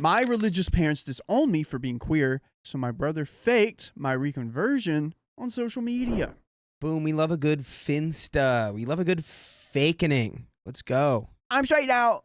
My religious parents disowned me for being queer, so my brother faked my reconversion on social media. Boom, we love a good finsta. We love a good fakening. Let's go. I'm straight now.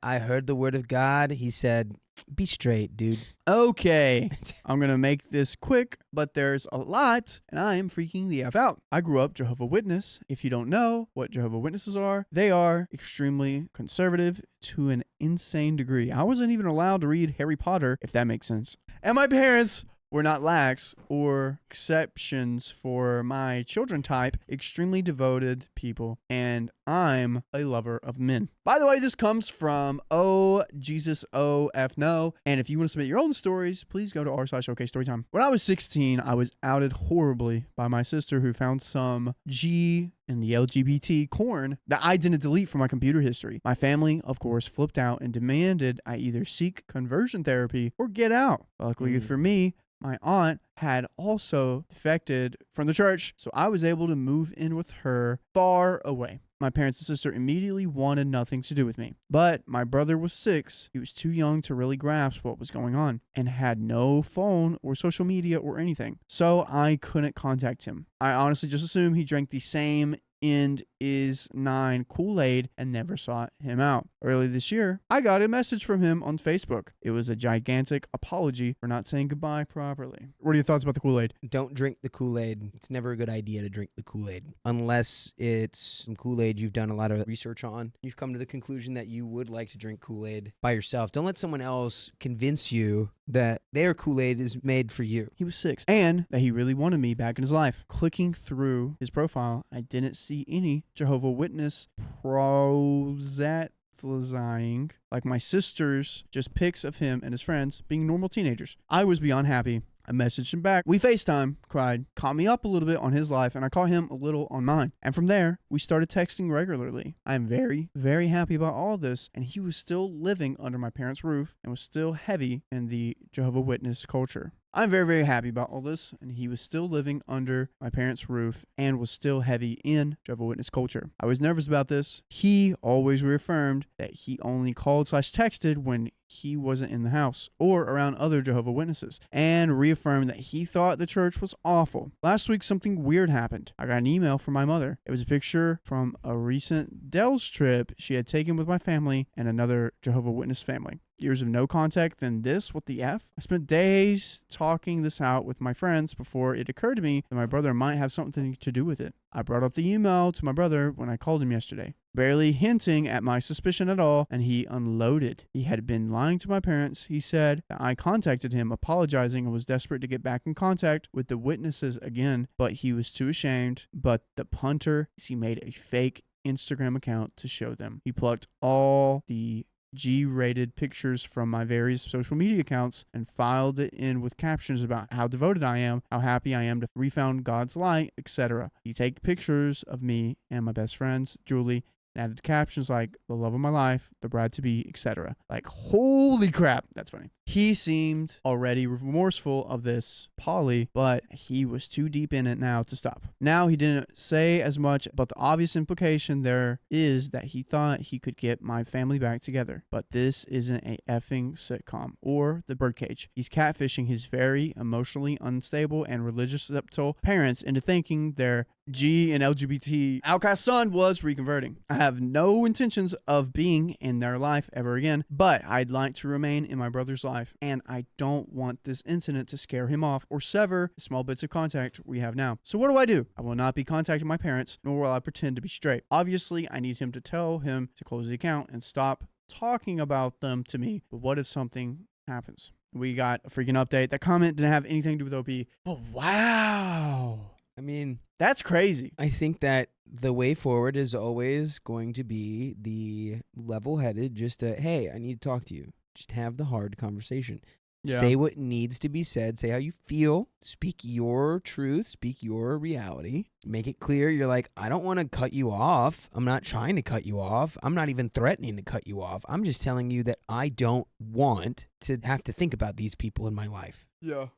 I heard the word of God. He said, be straight, dude. Okay, I'm going to make this quick, but there's a lot, and I am freaking the F out. I grew up Jehovah's Witness. If you don't know what Jehovah's Witnesses are, they are extremely conservative to an insane degree. I wasn't even allowed to read Harry Potter, if that makes sense. And my parents were not lax or exceptions for my children type, extremely devoted people, and I'm a lover of men. By the way, this comes from Oh Jesus OF No, and if you want to submit your own stories, please go to r/OK Storytime. When I was 16, I was outed horribly by my sister who found some G and the LGBT corn that I didn't delete from my computer history. My family, of course, flipped out and demanded I either seek conversion therapy or get out. Luckily for me, my aunt had also defected from the church, so I was able to move in with her far away. My parents and sister immediately wanted nothing to do with me. But my brother was 6. He was too young to really grasp what was going on and had no phone or social media or anything. So I couldn't contact him. I honestly just assumed he drank the same End is 9 Kool-Aid and never sought him out. Early this year, I got a message from him on Facebook. It was a gigantic apology for not saying goodbye properly. What are your thoughts about the Kool-Aid? Don't drink the Kool-Aid. It's never a good idea to drink the Kool-Aid unless it's some Kool-Aid you've done a lot of research on. You've come to the conclusion that you would like to drink Kool-Aid by yourself. Don't let someone else convince you that their Kool-Aid is made for you. He was 6 and that he really wanted me back in his life. Clicking through his profile, I didn't see any Jehovah's Witness proselytizing like my sister's, just pics of him and his friends being normal teenagers. I was beyond happy. I messaged him back. We FaceTime, cried, caught me up a little bit on his life, and I caught him a little on mine. And from there, we started texting regularly. I am very, very happy about all of this, and he was still living under my parents' roof and was still heavy in the Jehovah's Witness culture. I'm very, very happy about all this, and he was still living under my parents' roof and was still heavy in Jehovah's Witness culture. I was nervous about this. He always reaffirmed that he only called/texted when he wasn't in the house or around other Jehovah's Witnesses, and reaffirmed that he thought the church was awful. Last week, something weird happened. I got an email from my mother. It was a picture from a recent Dell's trip she had taken with my family and another Jehovah's Witness family. Years of no contact, then this, what the F? I spent days talking this out with my friends before it occurred to me that my brother might have something to do with it. I brought up the email to my brother when I called him yesterday, barely hinting at my suspicion at all, and he unloaded. He had been lying to my parents. He said that I contacted him apologizing and was desperate to get back in contact with the witnesses again, but he was too ashamed. But the punter, he made a fake Instagram account to show them. He plucked all the G-rated pictures from my various social media accounts and filed it in with captions about how devoted I am, how happy I am to refound God's light, etc. He take pictures of me and my best friends, Julie, and added captions like the love of my life, the bride-to-be, etc. Like, holy crap, that's funny. He seemed already remorseful of this poly, but he was too deep in it now to stop. Now he didn't say as much, but the obvious implication there is that he thought he could get my family back together. But this isn't a effing sitcom or the birdcage. He's catfishing his very emotionally unstable and religious skeptical parents into thinking their G and LGBT outcast son was reconverting. I have no intentions of being in their life ever again, but I'd like to remain in my brother's life, and I don't want this incident to scare him off or sever the small bits of contact we have now. So what do? I will not be contacting my parents, nor will I pretend to be straight. Obviously, I need him to tell him to close the account and stop talking about them to me, but what if something happens? We got a freaking update. That comment didn't have anything to do with OP. Oh, wow. I mean, that's crazy. I think that the way forward is always going to be the level-headed, just hey, I need to talk to you. Just have the hard conversation. Yeah. Say what needs to be said. Say how you feel. Speak your truth. Speak your reality. Make it clear. You're like, I don't want to cut you off. I'm not trying to cut you off. I'm not even threatening to cut you off. I'm just telling you that I don't want to have to think about these people in my life. Yeah.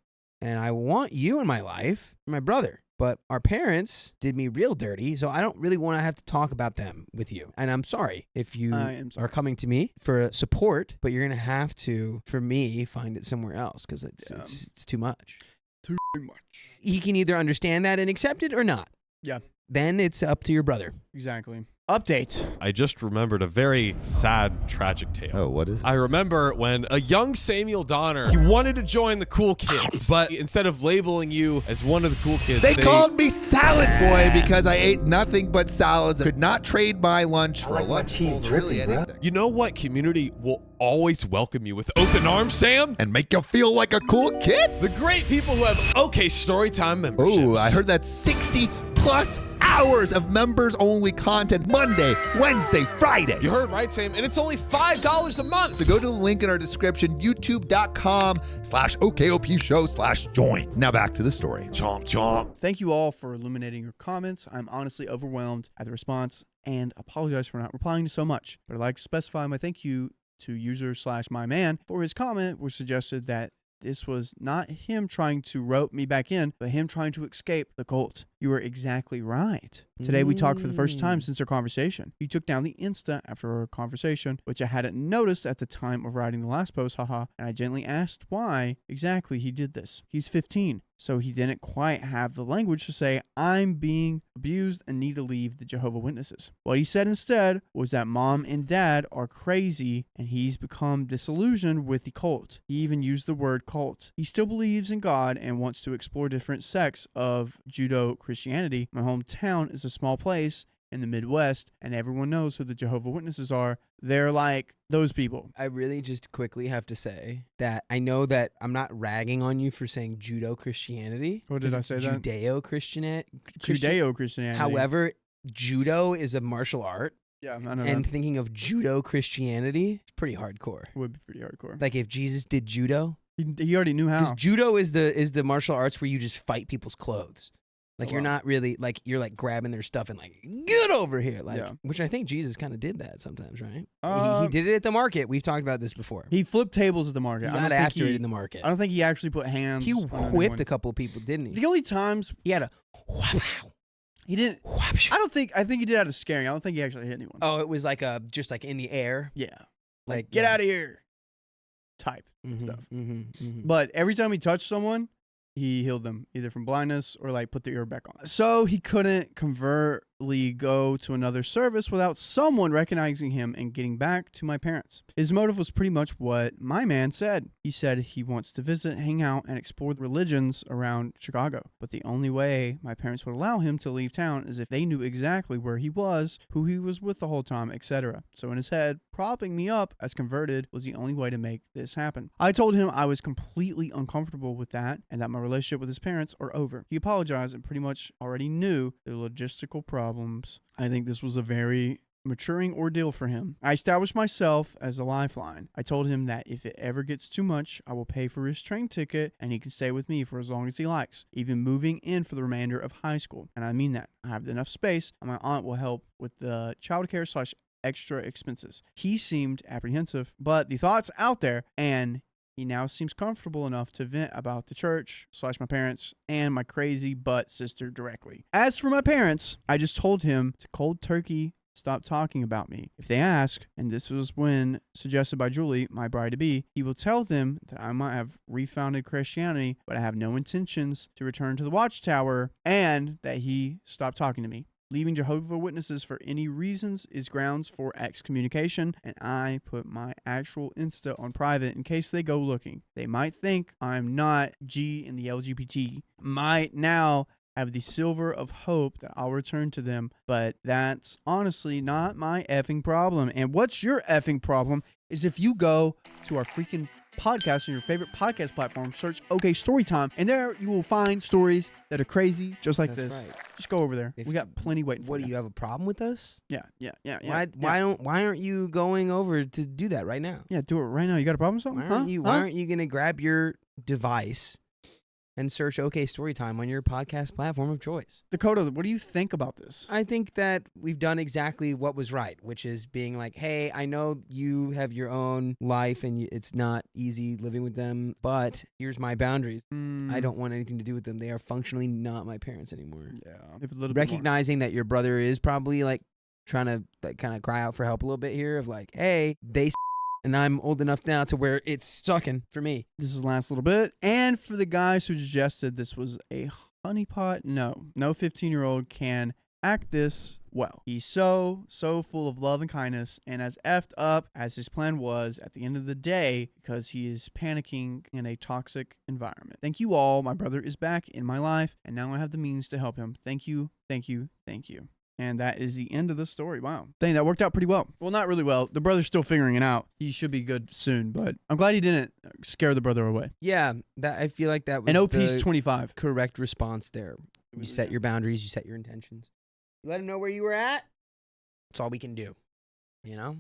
And I want you in my life, my brother. but our parents did me real dirty, so I don't really want to have to talk about them with you. And I'm sorry if you are coming to me for support, but you're going to have to, for me, find it somewhere else because it's too much. Too much. He can either understand that and accept it or not. Yeah. Then it's up to your brother. Exactly. Update. I just remembered a very sad, tragic tale. Oh, what is it? I remember when a young Samuel Donner, he wanted to join the cool kids, but instead of labeling you as one of the cool kids, They called me Salad Boy because I ate nothing but salads. Could not trade my lunch for a lunch bowl, really anything. You know what community will always welcome you with open arms, Sam? And make you feel like a cool kid? The great people who have OK Storytime memberships. Oh, I heard that 60 plus hours of members only content Monday, Wednesday, Fridays. You heard right, Sam, and it's only $5 a month. So go to the link in our description, youtube.com/OKOP show/join. Now back to the story. Chomp, chomp. Thank you all for illuminating your comments. I'm honestly overwhelmed at the response and apologize for not replying to so much. But I'd like to specify my thank you to user/myman for his comment, which suggested that this was not him trying to rope me back in, but him trying to escape the cult. You were exactly right. Today we talked for the first time since our conversation. He took down the Insta after our conversation, which I hadn't noticed at the time of writing the last post, haha, and I gently asked why exactly he did this. He's 15, so he didn't quite have the language to say, I'm being abused and need to leave the Jehovah's Witnesses. What he said instead was that mom and dad are crazy and he's become disillusioned with the cult. He even used the word cult. He still believes in God and wants to explore different sects of Judeo-Christianity. My hometown is a small place in the Midwest, and everyone knows who the Jehovah's Witnesses are. They're like those people. I really just quickly have to say that I know that I'm not ragging on you for saying Judo-Christianity. What did I say that? Judeo-Christianity. Judeo-Christianity. However, judo is a martial art. Yeah, I know And that. thinking of Judo-Christianity, it's pretty hardcore. Would be pretty hardcore. Like if Jesus did judo. He already knew how. Because judo is the martial arts where you just fight people's clothes. Like you're not really like you're like grabbing their stuff and like get over here, like which I think Jesus kind of did that sometimes, right? He did it at the market. We've talked about this before. He flipped tables at the market. He got after it in the market. I don't think he actually put hands. He on whipped anyone. a couple of people, didn't he? The only times He had a. he didn't. I think he did out of scaring. I don't think he actually hit anyone. Oh, it was like just like in the air. Yeah, Like get out of here, type stuff. But every time he touched someone, he healed them either from blindness or like put the ear back on. So he couldn't covertly go to another service without someone recognizing him and getting back to my parents. His motive was pretty much what my man said. He said he wants to visit, hang out, and explore the religions around Chicago. But the only way my parents would allow him to leave town is if they knew exactly where he was, who he was with the whole time, etc. So in his head, propping me up as converted was the only way to make this happen. I told him I was completely uncomfortable with that and that my relationship with his parents are over. He apologized and pretty much already knew the logistical problems. I think this was a very maturing ordeal for him. I established myself as a lifeline. I told him that if it ever gets too much, I will pay for his train ticket and he can stay with me for as long as he likes, even moving in for the remainder of high school. And I mean that. I have enough space and my aunt will help with the childcare / extra expenses. He seemed apprehensive, but the thought's out there and he now seems comfortable enough to vent about the church / my parents and my crazy butt sister directly. As for my parents, I just told him to cold turkey stop talking about me. If they ask, and this was when suggested by Julie, my bride-to-be, he will tell them that I might have refounded Christianity, but I have no intentions to return to the Watchtower and that he stopped talking to me. Leaving Jehovah's Witnesses for any reasons is grounds for excommunication, and I put my actual Insta on private in case they go looking. They might think I'm not G in the LGBT, might now have the silver of hope that I'll return to them, but that's honestly not my effing problem. And what's your effing problem is if you go to our freaking podcast on your favorite podcast platform, search OK Storytime, and there you will find stories that are crazy, just like this. Right. Just go over there. We got plenty waiting for you. What, do you have a problem with us? Yeah. Why aren't you going over to do that right now? Yeah, do it right now. You got a problem with something? Why aren't you gonna grab your device and search OK Storytime on your podcast platform of choice. Dakota, what do you think about this? I think that we've done exactly what was right, which is being like, hey, I know you have your own life and it's not easy living with them, but here's my boundaries. I don't want anything to do with them. They are functionally not my parents anymore. Yeah. If a little Recognizing that your brother is probably like trying to like kind of cry out for help a little bit here of like, hey, they and I'm old enough now to where it's sucking for me. This is the last little bit. And for the guys who suggested this was a honeypot, no 15-year-old can act this well. He's so full of love and kindness, and as effed up as his plan was at the end of the day because he is panicking in a toxic environment. Thank you all. My brother is back in my life, and now I have the means to help him. Thank you. And that is the end of the story. Wow. Dang, that worked out pretty well. Well, not really well. The brother's still figuring it out. He should be good soon, but I'm glad he didn't scare the brother away. Yeah, that I feel like that was and OP's the 25. correct response there. You set your boundaries, you set your intentions. You let him know where you were at. That's all we can do, you know?